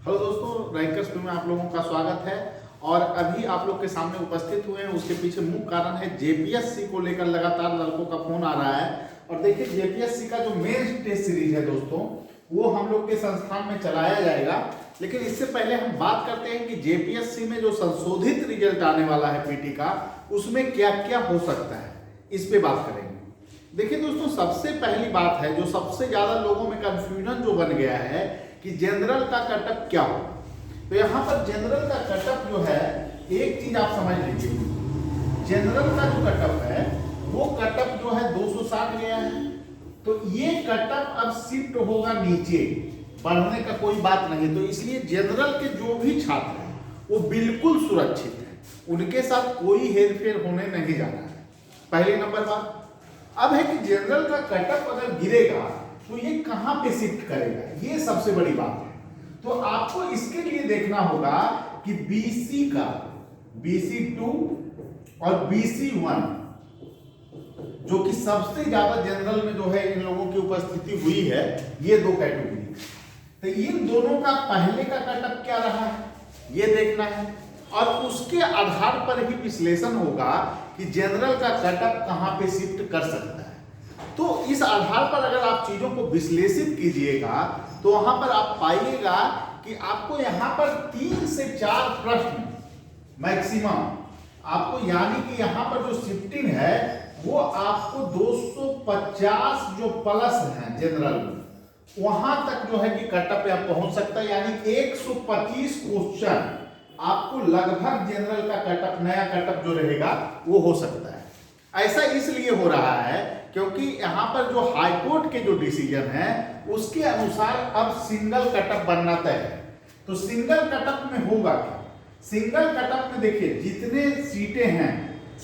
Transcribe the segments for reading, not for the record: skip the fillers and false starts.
Hello दोस्तों, rankers में आप लोगों का स्वागत है। और अभी आप लोग के सामने उपस्थित हुए हैं, उसके पीछे मुख्य कारण है जेपीएससी को लेकर लगातार लड़कों का फोन आ रहा है। और देखिए, जेपीएससी का जो मेन टेस्ट सीरीज है दोस्तों, वो हम लोग के संस्थान में चलाया जाएगा। लेकिन इससे पहले हम बात करते हैं कि जेपीएससी में जो संशोधित रिजल्ट आने वाला है पीटी का, उसमें क्या क्या हो सकता है, इस पे बात करेंगे। देखिए दोस्तों, सबसे पहली बात है, जो सबसे ज्यादा लोगों में कंफ्यूजन जो बन गया है कि जनरल का कटअप क्या होगा। तो यहाँ पर जनरल का कटअप जो है, एक चीज आप समझ लीजिए, जनरल का जो कटअप है वो कटअप जो है 260 गया है। तो ये कटअप अब शिफ्ट होगा नीचे, बढ़ने का कोई बात नहीं। तो इसलिए जनरल के जो भी छात्र हैं वो बिल्कुल सुरक्षित है, उनके साथ कोई हेरफेर होने नहीं जाना है। पहली नंबर बात अब है कि जनरल का कटअप अगर गिरेगा तो ये कहां पे शिफ्ट करेगा, ये सबसे बड़ी बात है। तो आपको इसके लिए देखना होगा कि बीसी का BC2 और BC1 जो कि सबसे ज्यादा जनरल में जो है इन लोगों की उपस्थिति हुई है, ये दो कैटेगरी। तो इन दोनों का पहले का कटअप क्या रहा है ये देखना है, और उसके आधार पर ही विश्लेषण होगा कि जनरल का कटअप कहां पे शिफ्ट कर सकता है। तो इस आधार पर अगर आप चीजों को विश्लेषित कीजिएगा तो वहां पर आप पाइएगा कि आपको यहां पर 3 से 4 प्रश्न मैक्सिमम आपको, यानी कि यहां पर जो शिफ्टिंग है वो आपको 250 जो प्लस है जनरल में, वहां तक जो है कि कटअप पे आप पहुंच सकता है। यानी 125 क्वेश्चन आपको लगभग जनरल का कटअप, नया कटअप जो रहेगा वो हो सकता है। ऐसा इसलिए हो रहा है क्योंकि यहां पर जो हाईकोर्ट के जो डिसीजन है उसके अनुसार अब सिंगल कटअप बनना तय है। तो सिंगल कटअप में होगा क्या? सिंगल कटअप में देखिए, जितने सीटें हैं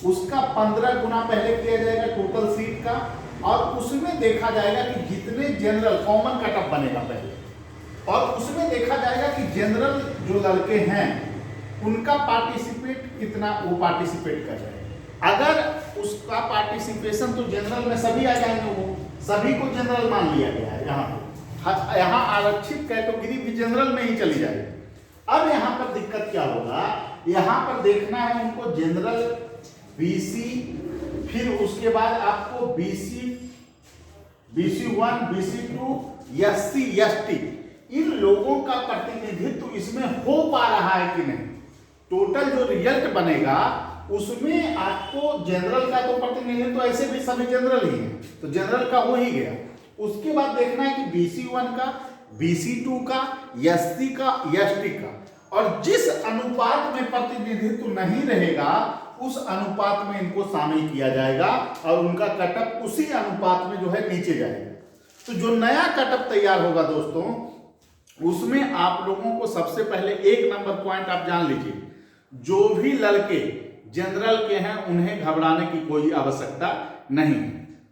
उसका 15 गुना पहले किया जाएगा टोटल सीट का, और उसमें देखा जाएगा कि जितने जनरल कॉमन कटअप बनेगा पहले, और उसमें देखा जाएगा कि जनरल जो लड़के हैं उनका पार्टिसिपेट कितना वो पार्टिसिपेट कर रहे हैं। अगर उसका पार्टिसिपेशन तो जनरल में सभी आ जाएंगे, वो सभी को जनरल मान लिया गया है। यहाँ आरक्षित कैटेगरी भी जनरल में ही चली जाएगी। अब यहाँ पर दिक्कत क्या होगा, यहाँ पर देखना है उनको जनरल BC, फिर उसके बाद आपको BC1 BC2 SC ST, इन लोगों का प्रतिनिधित्व इसमें हो पा रहा है कि नहीं। टोटल जो रिजल्ट बनेगा उसमें आपको जनरल का तो प्रतिनिधित्व, तो ऐसे भी सभी जनरल ही है, तो जनरल का हो ही गया। उसके बाद देखना है कि BC1 का, BC2 का, SC का, ST का, और जिस अनुपात में प्रतिनिधित्व नहीं रहेगा उस अनुपात में इनको शामिल किया जाएगा और उनका कटअप उसी अनुपात में जो है नीचे जाएगा। तो जो नया कटअप तैयार होगा दोस्तों, उसमें आप लोगों को सबसे पहले एक नंबर पॉइंट आप जान लीजिए, जो भी लड़के जनरल के हैं उन्हें घबराने की कोई आवश्यकता नहीं है।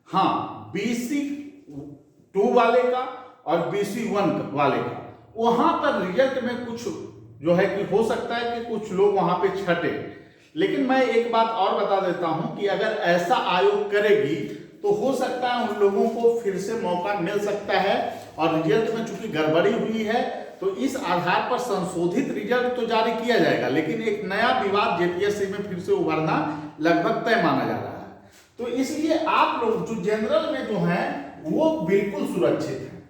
हाँ, BC2 वाले का और BC1 वाले का, वहां पर रिजल्ट में कुछ जो है कि हो सकता है कि कुछ लोग वहां पे छटे। लेकिन मैं एक बात और बता देता हूं कि अगर ऐसा आयोग करेगी तो हो सकता है उन लोगों को फिर से मौका मिल सकता है। और रिजल्ट में चूंकि गड़बड़ी हुई है तो इस आधार पर संशोधित रिजल्ट तो जारी किया जाएगा, लेकिन एक नया विवाद जेपीएससी में फिर से उभरना लगभग तय माना जा रहा है। तो इसलिए आप लोग जो जनरल में जो है वो बिल्कुल सुरक्षित है।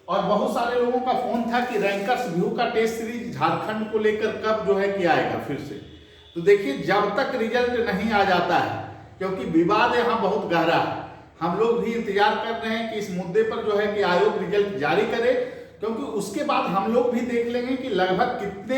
और बहुत सारे लोगों का फोन था कि रैंकर्स व्यू का टेस्ट सीरीज झारखंड को लेकर कब जो है कि आएगा फिर से। तो देखिए, जब तक रिजल्ट नहीं आ जाता है, क्योंकि विवाद यहाँ बहुत गहरा है, हम लोग भी इंतजार कर रहे हैं कि इस मुद्दे पर जो है कि आयोग रिजल्ट जारी करे, क्योंकि उसके बाद हम लोग भी देख लेंगे कि लगभग कितने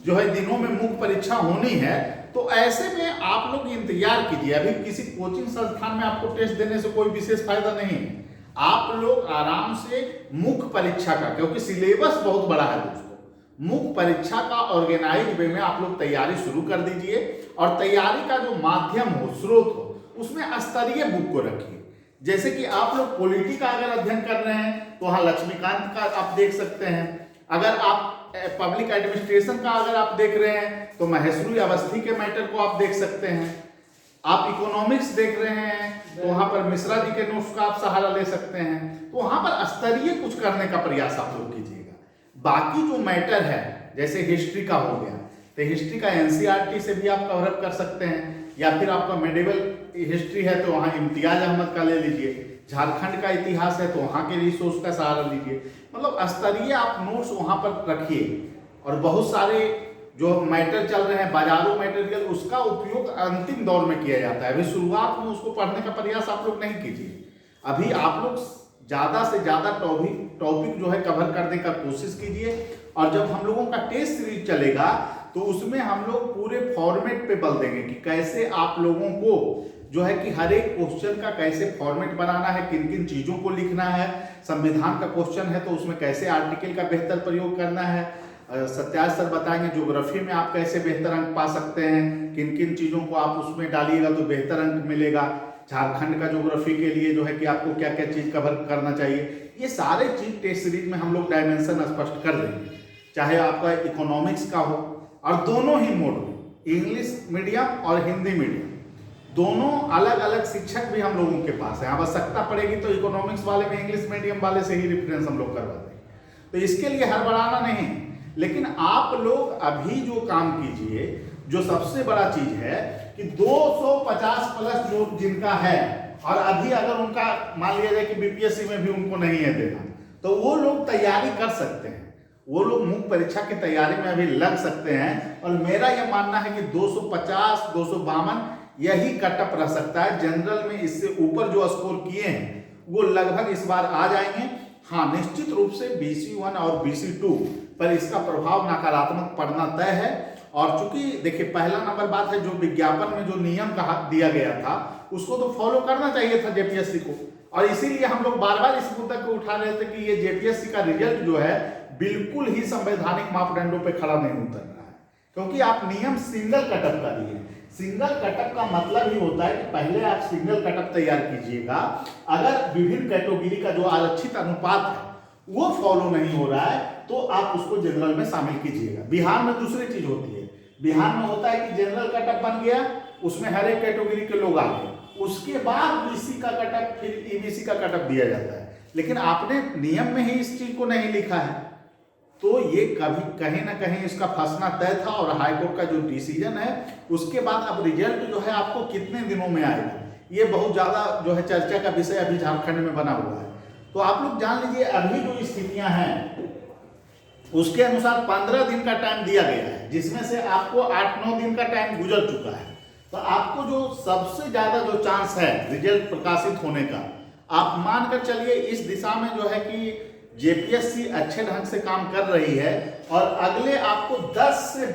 जो है दिनों में मुख्य परीक्षा होनी है। तो ऐसे में आप लोग इंतजार कीजिए। अभी किसी कोचिंग संस्थान में आपको टेस्ट देने से कोई विशेष फायदा नहीं है। आप लोग आराम से मुख्य परीक्षा का, क्योंकि सिलेबस बहुत बड़ा है दोस्तों, मुख्य परीक्षा का ऑर्गेनाइज वे में आप लोग तैयारी शुरू कर दीजिए। और तैयारी का जो माध्यम हो, स्रोत हो, उसमें स्तरीय बुक को रखिए। जैसे कि आप लोग पॉलिटी का अगर अध्ययन कर रहे हैं तो वहां लक्ष्मीकांत का आप देख सकते हैं। अगर आप पब्लिक एडमिनिस्ट्रेशन का अगर आप देख रहे हैं तो महेश्वरी अवस्थी के मैटर को आप देख सकते हैं। आप इकोनॉमिक्स देख रहे हैं तो वहां पर मिश्रा जी के नोट्स का आप सहारा ले सकते हैं। तो वहां पर स्तरीय कुछ करने का प्रयास आप लोग कीजिएगा। बाकी जो मैटर है जैसे हिस्ट्री का हो गया, तो हिस्ट्री का एनसीईआरटी से भी आप कवरअप कर सकते हैं, या फिर आपका मेडिवल हिस्ट्री है तो वहाँ इम्तियाज अहमद का ले लीजिए, झारखंड का इतिहास है तो वहाँ के रिसोर्स का सहारा लीजिए। मतलब स्तरीय आप नोट्स वहाँ पर रखिए, और बहुत सारे जो मैटर चल रहे हैं बाजारू मटेरियल, उसका उपयोग अंतिम दौर में किया जाता है। अभी शुरुआत में उसको पढ़ने का प्रयास आप लोग नहीं कीजिए। अभी आप लोग ज़्यादा से ज़्यादा टॉपिक जो है कवर करने का कोशिश कीजिए, और जब हम लोगों का टेस्ट सीरीज चलेगा तो उसमें हम लोग पूरे फॉर्मेट पे बल देंगे कि कैसे आप लोगों को जो है कि हर एक क्वेश्चन का कैसे फॉर्मेट बनाना है, किन किन चीज़ों को लिखना है। संविधान का क्वेश्चन है तो उसमें कैसे आर्टिकल का बेहतर प्रयोग करना है। सत्याज सर बताएंगे ज्योग्राफी में आप कैसे बेहतर अंक पा सकते हैं, किन किन चीज़ों को आप उसमें डालिएगा तो बेहतर अंक मिलेगा। झारखंड का ज्योग्राफी के लिए जो है कि आपको क्या क्या चीज़ कवर करना चाहिए, ये सारे चीज़ टेस्ट सीरीज में हम लोग डायमेंशन स्पष्ट कर देंगे। चाहे आपका इकोनॉमिक्स का हो, और दोनों ही मोड में, इंग्लिश मीडियम और हिंदी मीडियम, दोनों अलग अलग शिक्षक भी हम लोगों के पास है। आवश्यकता पड़ेगी तो इकोनॉमिक्स वाले में इंग्लिश मीडियम वाले से ही रेफरेंस हम लोग करवा देंगे। तो इसके लिए हड़बड़ाना नहीं, लेकिन आप लोग अभी जो काम कीजिए, जो सबसे बड़ा चीज है कि 250 प्लस जो जिनका है, और अभी अगर उनका मान लिया जाए कि बीपीएससी में भी उनको नहीं है देना, तो वो लोग तैयारी कर सकते हैं, वो लोग मुख्य परीक्षा की तैयारी में अभी लग सकते हैं। और मेरा यह मानना है कि 250 252 यही कटअप रह सकता है। जनरल में इससे ऊपर जो स्कोर किए हैं वो लगभग इस बार आ जाएंगे। हाँ, निश्चित रूप से BC1 और BC2 पर इसका प्रभाव नकारात्मक पड़ना तय है। और चूंकि देखिए पहला नंबर बात है, जो विज्ञापन में जो नियम कहा दिया गया था उसको तो फॉलो करना चाहिए था जेपीएससी को, और इसीलिए हम लोग बार बार इस मुद्दे को उठा रहे थे कि ये जेपीएससी का रिजल्ट जो है बिल्कुल ही संवैधानिक मापदंडों पे खड़ा नहीं उतर रहा है, क्योंकि आप नियम सिंगल कटअप का दिए। सिंगल कटअप का मतलब ही होता है कि पहले आप सिंगल कटअप तैयार कीजिएगा, अगर विभिन्न कैटेगरी का जो आरक्षित अनुपात है वो फॉलो नहीं हो रहा है तो आप उसको जनरल में शामिल कीजिएगा। बिहार में दूसरी चीज होती है, बिहार में होता है कि जनरल कटअप बन गया, उसमें हर एक कैटेगरी के लोग आ गए, उसके बाद बीसी का कटअप, फिर ईबीसी का कटअप दिया जाता है। लेकिन आपने नियम में ही इस चीज को नहीं लिखा है, तो ये कभी कहीं ना कहीं इसका फंसना तय था। और हाईकोर्ट का जो डिसीजन है उसके बाद अब रिजल्ट जो है आपको कितने दिनों में आएगा, ये बहुत ज्यादा जो है चर्चा का विषय अभी झारखंड में बना हुआ है। तो आप लोग जान लीजिए अभी जो स्थितियां हैं उसके अनुसार 15 दिन का टाइम दिया गया है, जिसमें से आपको 8-9 दिन का टाइम गुजर चुका है। तो आपको जो सबसे ज्यादा जो चांस है रिजल्ट प्रकाशित होने का, आप मानकर चलिए इस दिशा में जो है कि जेपीएससी अच्छे ढंग से काम कर रही है, और अगले आपको 10 से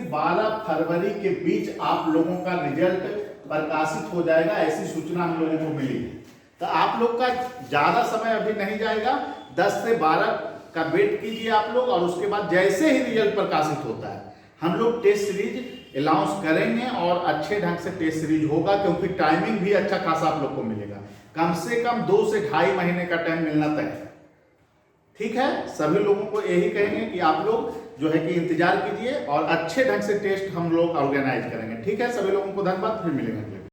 12 फरवरी के बीच आप लोगों का रिजल्ट प्रकाशित हो जाएगा, ऐसी सूचना हम लोगों को मिली है। तो आप लोग का ज्यादा समय अभी नहीं जाएगा, 10 से 12 का वेट कीजिए आप लोग, और उसके बाद जैसे ही रिजल्ट प्रकाशित होता है हम लोग टेस्ट सीरीज अनाउंस करेंगे, और अच्छे ढंग से टेस्ट सीरीज होगा, क्योंकि टाइमिंग भी अच्छा खासा आप लोग को मिलेगा। कम से कम 2 से ढाई महीने का टाइम मिलना तय है। ठीक है, सभी लोगों को यही कहेंगे कि आप लोग जो है कि इंतजार कीजिए, और अच्छे ढंग से टेस्ट हम लोग ऑर्गेनाइज करेंगे। ठीक है, सभी लोगों को धन्यवाद, फिर मिलेंगे।